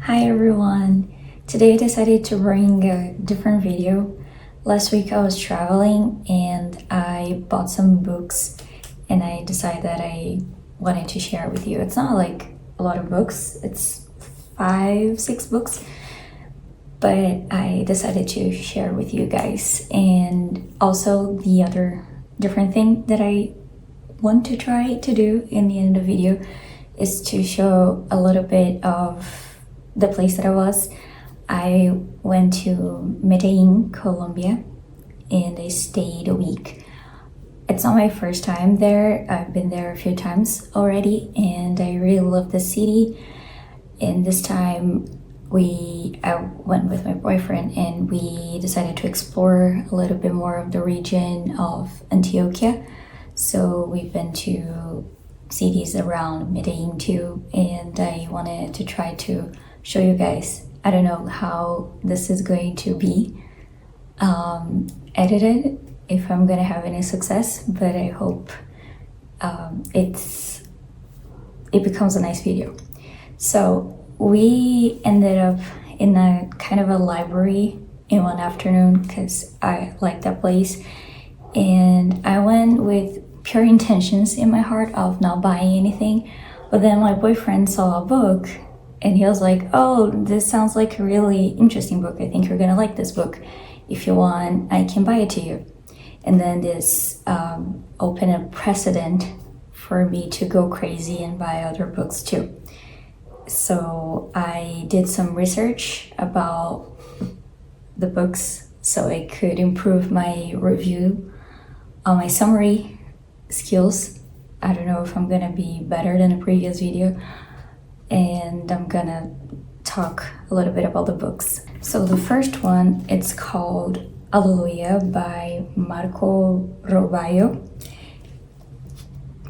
Hi everyone! Today I decided to bring a different video. Last week I was traveling and I bought some books and I decided that I wanted to share with you. It's not like a lot of books, it's 5-6 books, but I decided to share with you guys. And also the other different thing that I want to try to do in the end of the video is to show a little bit of the place that I was. I went to Medellín, Colombia, and I stayed a week. It's not my first time there. I've been there a few times already, and I really love the city. And this time I went with my boyfriend and we decided to explore a little bit more of the region of Antioquia. So we've been to cities around Medellín too, and I wanted to try to show you guys. I don't know how this is going to be edited, if I'm gonna have any success, but I hope it becomes a nice video. So we ended up in a kind of a library in one afternoon because I like that place, and I went with pure intentions in my heart of not buying anything, but then my boyfriend saw a book and he was like, oh, this sounds like a really interesting book. I think you're gonna like this book. If you want, I can buy it to you. And then this opened a precedent for me to go crazy and buy other books too. So I did some research about the books so I could improve my review on my summary skills. I don't know if I'm gonna be better than the previous video, and I'm gonna talk a little bit about the books. So the first one, it's called Alleluia by Marco Robayo.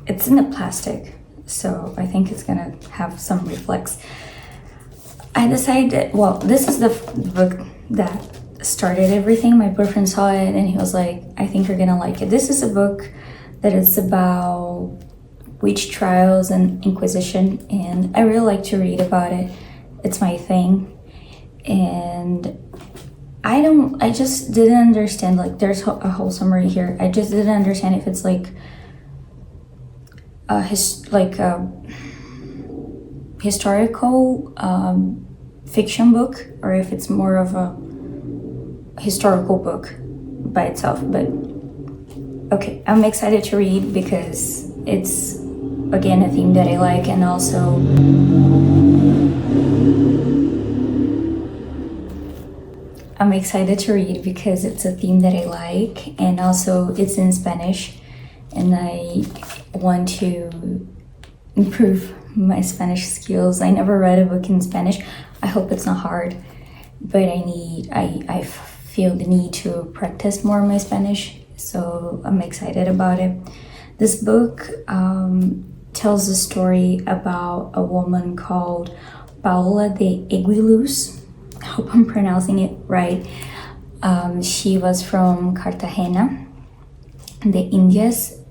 It's in a plastic, so I think it's gonna have some reflex. I decided, well, this is the book that started everything. My boyfriend saw it and he was like, I think you're gonna like it. This is a book that is about witch trials and Inquisition, and I really like to read about it. It's my thing. And I just didn't understand, like there's a whole summary here. I just didn't understand if it's like a historical fiction book or if it's more of a historical book by itself. But okay, I'm excited to read because it's again a theme that I like, and also I'm excited to read because it's a theme that I like, and also it's in Spanish and I want to improve my Spanish skills. I never read a book in Spanish. I hope it's not hard, but I feel the need to practice more my Spanish, so I'm excited about it. This book tells a story about a woman called Paula de Aguiluz. I hope I'm pronouncing it right. She was from Cartagena, the Indias,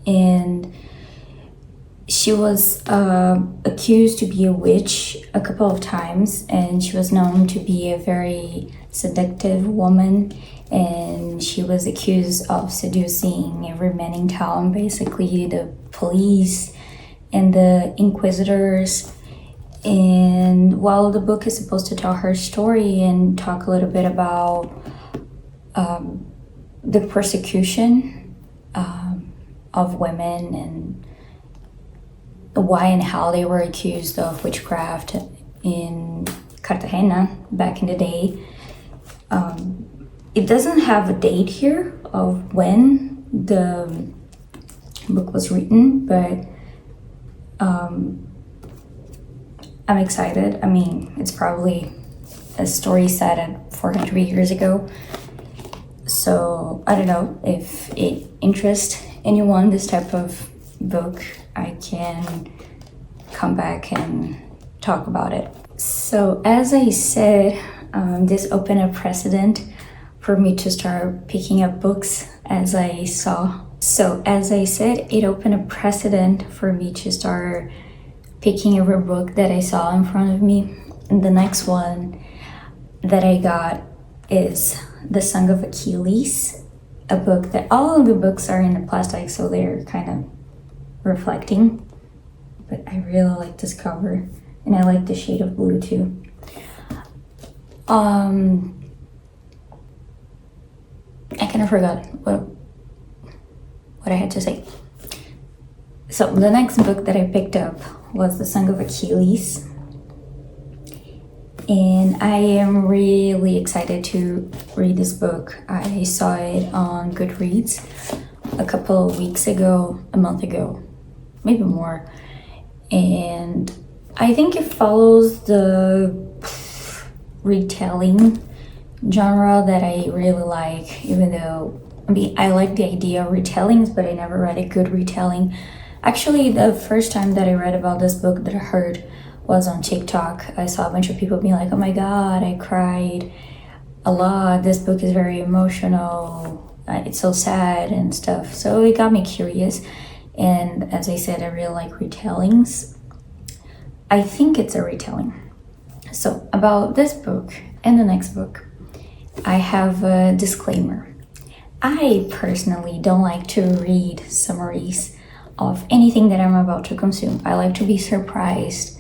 and she was accused to be a witch a couple of times, and she was known to be a very seductive woman, and she was accused of seducing every man in town, basically the police and the inquisitors. And while the book is supposed to tell her story and talk a little bit about the persecution of women and why and how they were accused of witchcraft in Cartagena back in the day, it doesn't have a date here of when the book was written, but I'm excited. I mean, it's probably a story set at 400 years ago. So I don't know if it interests anyone, this type of book. I can come back and talk about it. So as I said, this opened a precedent for me to start picking up books as I saw. So as I said, it opened a precedent for me to start picking every book that I saw in front of me. the next one that I got is The Song of Achilles, a book that all of the books are in the plastic, so they're kind of reflecting. But I really like this cover, and I like the shade of blue too. I kind of forgot what I had to say. So the next book that I picked up was The Song of Achilles, and I am really excited to read this book. I saw it on Goodreads a couple of weeks ago, a month ago, maybe more, and I think it follows the retelling genre that I really like, even though I like the idea of retellings, but I never read a good retelling. Actually, the first time that I read about this book that I heard was on TikTok. I saw a bunch of people being like, oh my god, I cried a lot, this book is very emotional, it's so sad and stuff. So it got me curious, and as I said, I really like retellings. I think it's a retelling. So about this book and the next book, I have a disclaimer. I personally don't like to read summaries of anything that I'm about to consume. I like to be surprised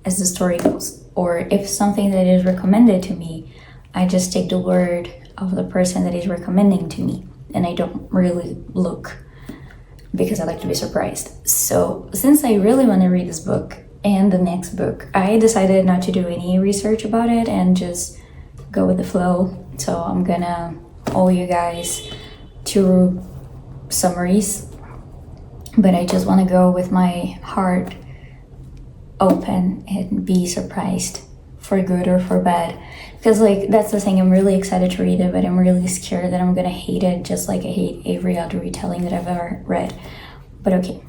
as the story goes, or if something that is recommended to me, I just take the word of the person that is recommending to me, and I don't really look, because I like to be surprised. So since I really want to read this book and the next book, I decided not to do any research about it and just go with the flow. So I'm gonna owe you guys 2 summaries, but I just want to go with my heart open and be surprised, for good or for bad, because like that's the thing, I'm really excited to read it, but I'm really scared that I'm gonna hate it, just like I hate every other retelling that I've ever read. But okay,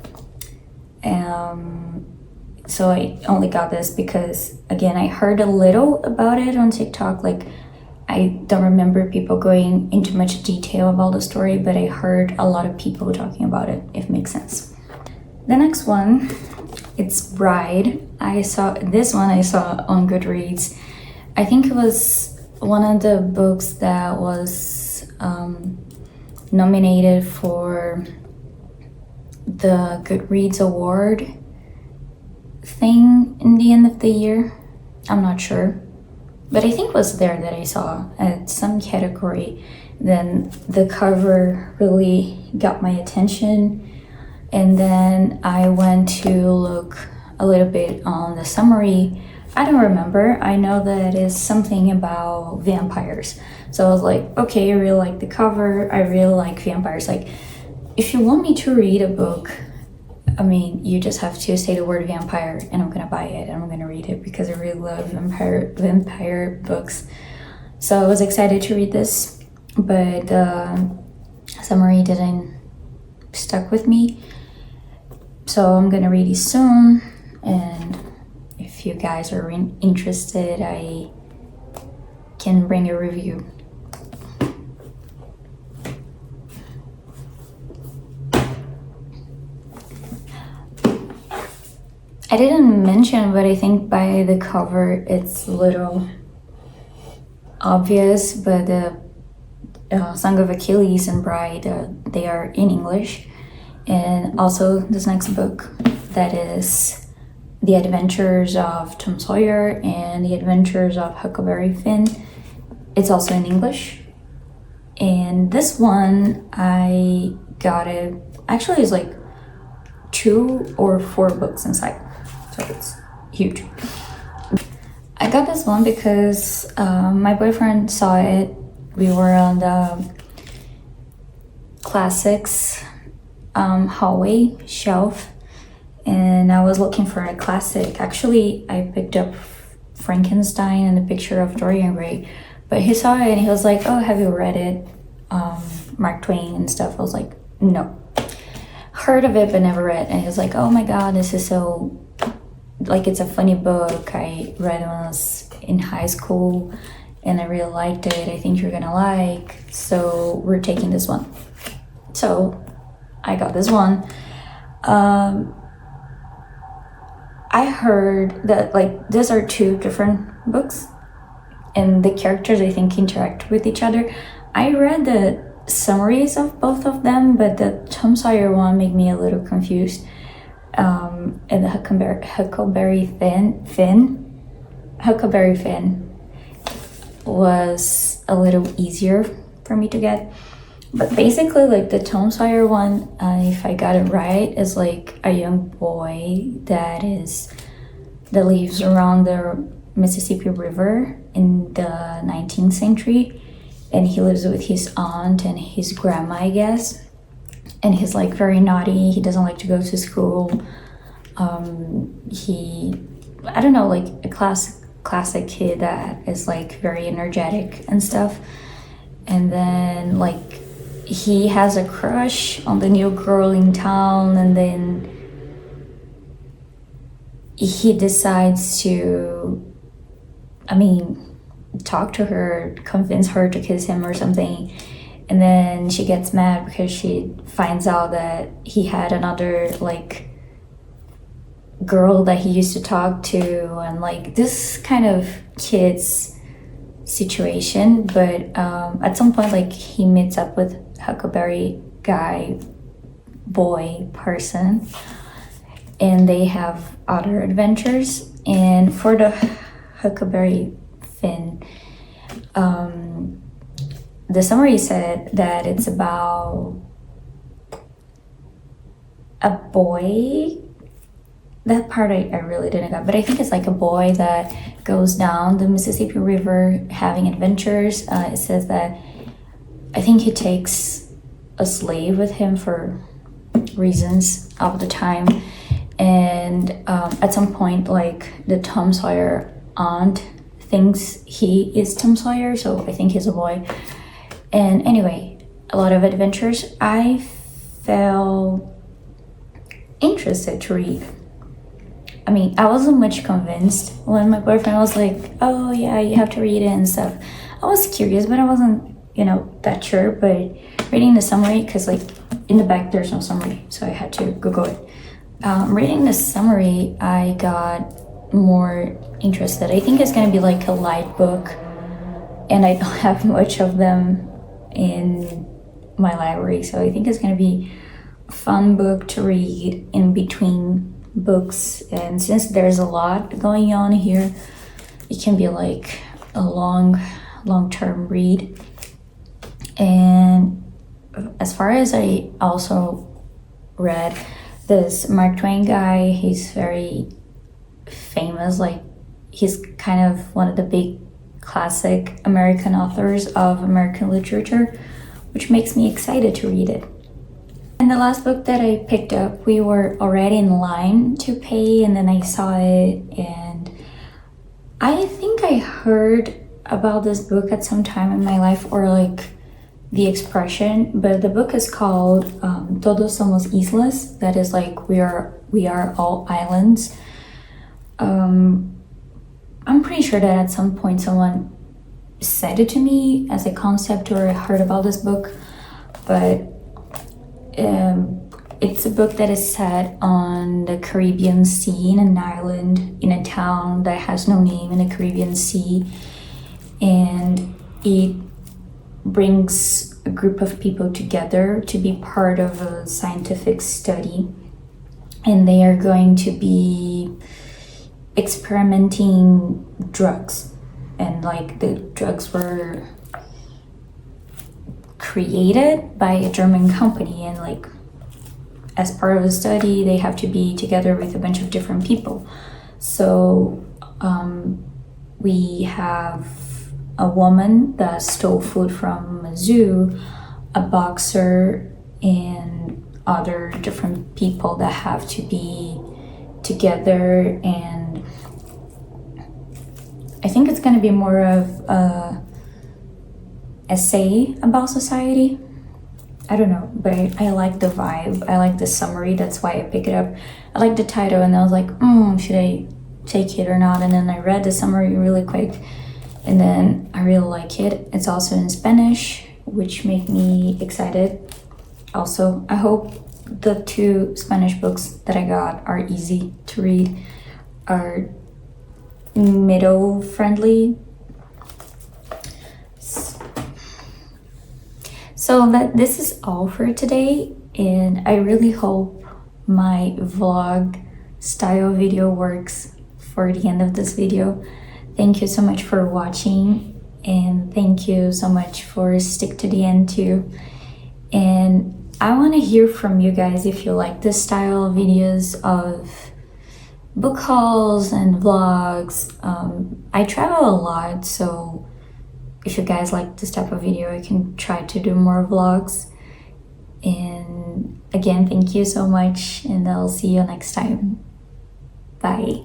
so I only got this because, again, I heard a little about it on TikTok. Like, I don't remember people going into much detail about the story, but I heard a lot of people talking about it, if it makes sense. The next one, it's Bride. I saw this one on Goodreads. I think it was one of the books that was nominated for the Goodreads award thing in the end of the year. I'm not sure, but I think it was there that I saw at some category. Then the cover really got my attention, and then I went to look a little bit on the summary. I don't remember. I know that it is something about vampires. So I was like, okay, I really like the cover. I really like vampires. Like, if you want me to read a book, I mean, you just have to say the word vampire and I'm gonna buy it and I'm gonna read it, because I really love vampire books. So I was excited to read this, but the summary didn't stuck with me. So I'm gonna read it soon, and if you guys are interested, I can bring a review. I didn't mention, but I think by the cover it's a little obvious, but the Song of Achilles and Bride, they are in English. And also this next book, that is The Adventures of Tom Sawyer and The Adventures of Huckleberry Finn, it's also in English. And this one, I got it, actually it's like 2 or 4 books inside. So it's huge. I got this one because my boyfriend saw it. We were on the classics hallway shelf, and I was looking for a classic. Actually, I picked up Frankenstein and a picture of Dorian Gray, but he saw it and he was like, oh, have you read it? Mark Twain and stuff. I was like, no. Heard of it but never read. And he was like, oh my god, this is so, like, it's a funny book. I read it when I was in high school and I really liked it. I think you're gonna like, so we're taking this one. So I got this one. I heard that, like, these are 2 different books, and the characters I think interact with each other. I read the summaries of both of them, but the Tom Sawyer one made me a little confused. And the Huckleberry Finn was a little easier for me to get. But basically, like the Tom Sawyer one, if I got it right, is like a young boy that lives around the Mississippi River in the 19th century, and he lives with his aunt and his grandma, I guess. And he's like very naughty. He doesn't like to go to school. I don't know, like a classic kid that is like very energetic and stuff. And then like he has a crush on the new girl in town, and then he decides to, talk to her, convince her to kiss him or something. And then she gets mad because she finds out that he had another like girl that he used to talk to, and like this kind of kids situation. But at some point, like he meets up with Huckleberry guy, boy, person, and they have other adventures. And for the Huckleberry Finn, the summary said that it's about a boy. That part I really didn't get, but I think it's like a boy that goes down the Mississippi River having adventures. It says that I think he takes a slave with him for reasons of the time. And at some point, like the Tom Sawyer aunt thinks he is Tom Sawyer, so I think he's a boy. And anyway, a lot of adventures. I felt interested to read. I wasn't much convinced when my boyfriend was like, oh yeah, you have to read it and stuff. I was curious, but I wasn't, that sure. But reading the summary, because like in the back there's no summary, so I had to Google it. Reading the summary, I got more interested. I think it's gonna be like a light book, and I don't have much of them in my library, so I think it's gonna be a fun book to read in between books. And since there's a lot going on here, it can be like a long-term read. And as far as I also read, this Mark Twain guy, he's very famous. Like he's kind of one of the big classic American authors of American literature, which makes me excited to read it. And the last book that I picked up, we were already in line to pay, and then I saw it, and I think I heard about this book at some time in my life, or like the expression, but the book is called Todos Somos Islas. That is like we are all islands. I'm pretty sure that at some point someone said it to me as a concept, or I heard about this book, but it's a book that is set on the Caribbean Sea, in an island, in a town that has no name in the Caribbean Sea. And it brings a group of people together to be part of a scientific study. And they are going to be experimenting drugs. And like the drugs were created by a German company, and like as part of the study they have to be together with a bunch of different people. So we have a woman that stole food from a zoo, a boxer, and other different people that have to be together. And I think it's going to be more of a essay about society. I don't know, but I like the vibe. I like the summary. That's why I pick it up. I like the title, and I was like, should I take it or not? And then I read the summary really quick, and then I really like it. It's also in Spanish, which made me excited. Also, I hope the 2 Spanish books that I got are easy to read, are middle friendly. So this is all for today, and I really hope my vlog style video works for the end of this video. Thank you so much for watching, and thank you so much for stick to the end too. And I want to hear from you guys if you like this style of videos of book hauls and vlogs. I travel a lot, so if you guys like this type of video, I can try to do more vlogs. And again, thank you so much, and I'll see you next time. Bye.